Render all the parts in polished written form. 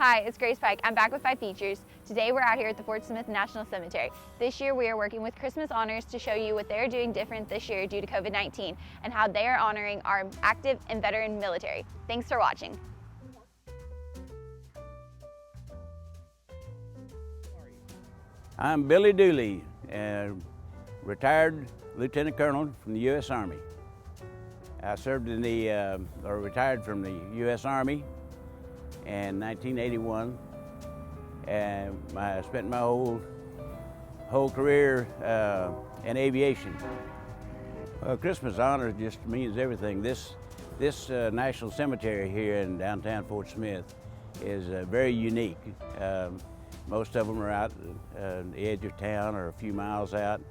Hi, it's Grace Pike. I'm back with 5Features. Today we're out here at the Fort Smith National Cemetery. This year we are working with Christmas Honors to show you what they're doing different this year due to COVID-19 and how they are honoring our active and veteran military. Thanks for watching. I'm Billy Dooley, retired Lieutenant Colonel from the U.S. Army. I served in or retired from the U.S. Army in 1981, and I spent my whole career in aviation. Christmas honors just means everything. This National Cemetery here in downtown Fort Smith is very unique. Most of them are out on the edge of town or a few miles out,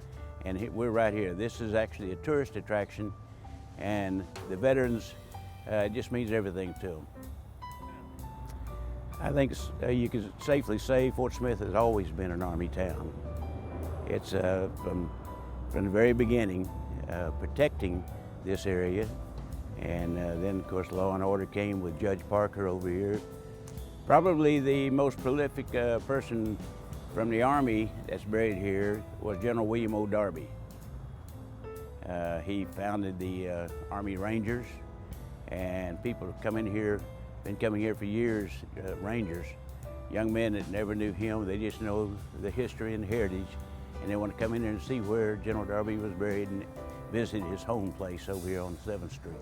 and we're right here. This is actually a tourist attraction, and the veterans, it just means everything to them. I think you can safely say Fort Smith has always been an Army town. It's from the very beginning protecting this area, and then of course law and order came with Judge Parker over here. Probably the most prolific person from the Army that's buried here was General William O. Darby. He founded the Army Rangers, and people have been coming here for years, Rangers. Young men that never knew him, they just know the history and the heritage, and they want to come in there and see where General Darby was buried and visit his home place over here on 7th Street.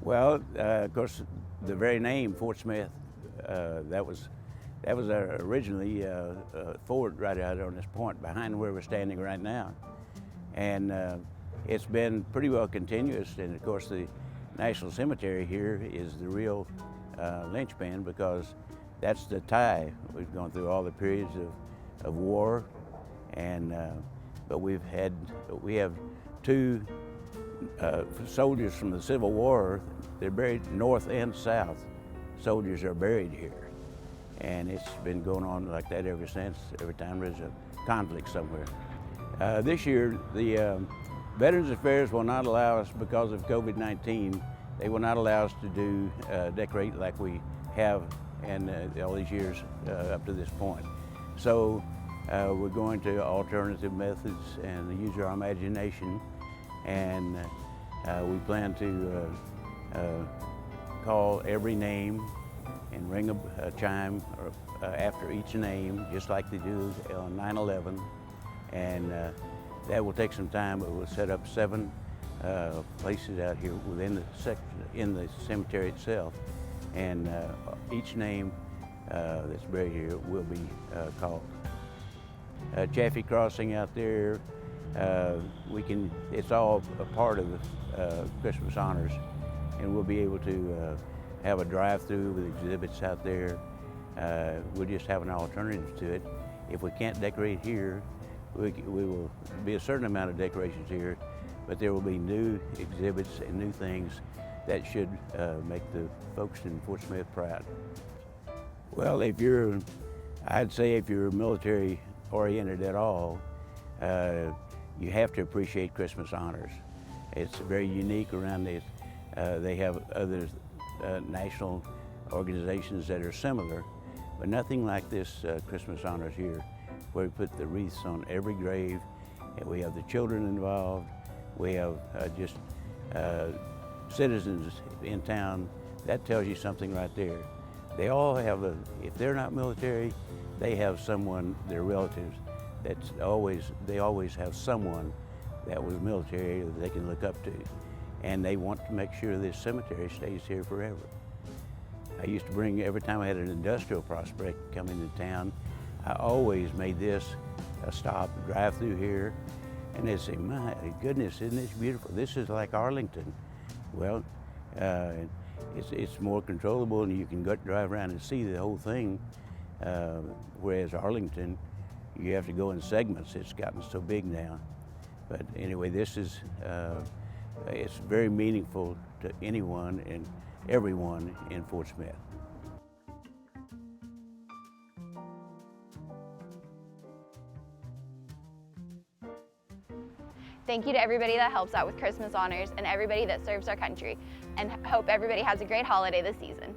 Well, of course, the very name, Fort Smith, that was originally a fort right out on this point behind where we're standing right now. And it's been pretty well continuous, and of course the National Cemetery here is the real linchpin, because that's the tie. We've gone through all the periods of war, and but we have two soldiers from the Civil War. They're buried north and south. Soldiers are buried here, and it's been going on like that ever since, every time there's a conflict somewhere. This year, the Veterans Affairs will not allow us, because of COVID-19, they will not allow us to do decorate like we have in all these years up to this point. So we're going to alternative methods and use our imagination, and we plan to call every name and ring a chime after each name, just like they do on 9/11. And that will take some time, but we'll set up 7 places out here within the cemetery itself, and each name that's buried here will be called. Chaffee Crossing out there, it's all a part of the Christmas Honors, and we'll be able to have a drive-through with exhibits out there. We'll just have an alternative to it. If we can't decorate here, we will be a certain amount of decorations here, but there will be new exhibits and new things that should make the folks in Fort Smith proud. Well, I'd say if you're military oriented at all, you have to appreciate Christmas Honors. It's very unique around this. They have other national organizations that are similar, but nothing like this Christmas Honors here, where we put the wreaths on every grave, and we have the children involved. We have just citizens in town. That tells you something right there. They all have if they're not military, they have someone, their relatives, they always have someone that was military that they can look up to. And they want to make sure this cemetery stays here forever. I used to bring, every time I had an industrial prospect come into town, I always made this a stop, drive through here, and they'd say, my goodness, isn't this beautiful? This is like Arlington. Well, it's more controllable, and you can drive around and see the whole thing, whereas Arlington, you have to go in segments. It's gotten so big now. But anyway, this is, it's very meaningful to anyone and everyone in Fort Smith. Thank you to everybody that helps out with Christmas Honors and everybody that serves our country, and hope everybody has a great holiday this season.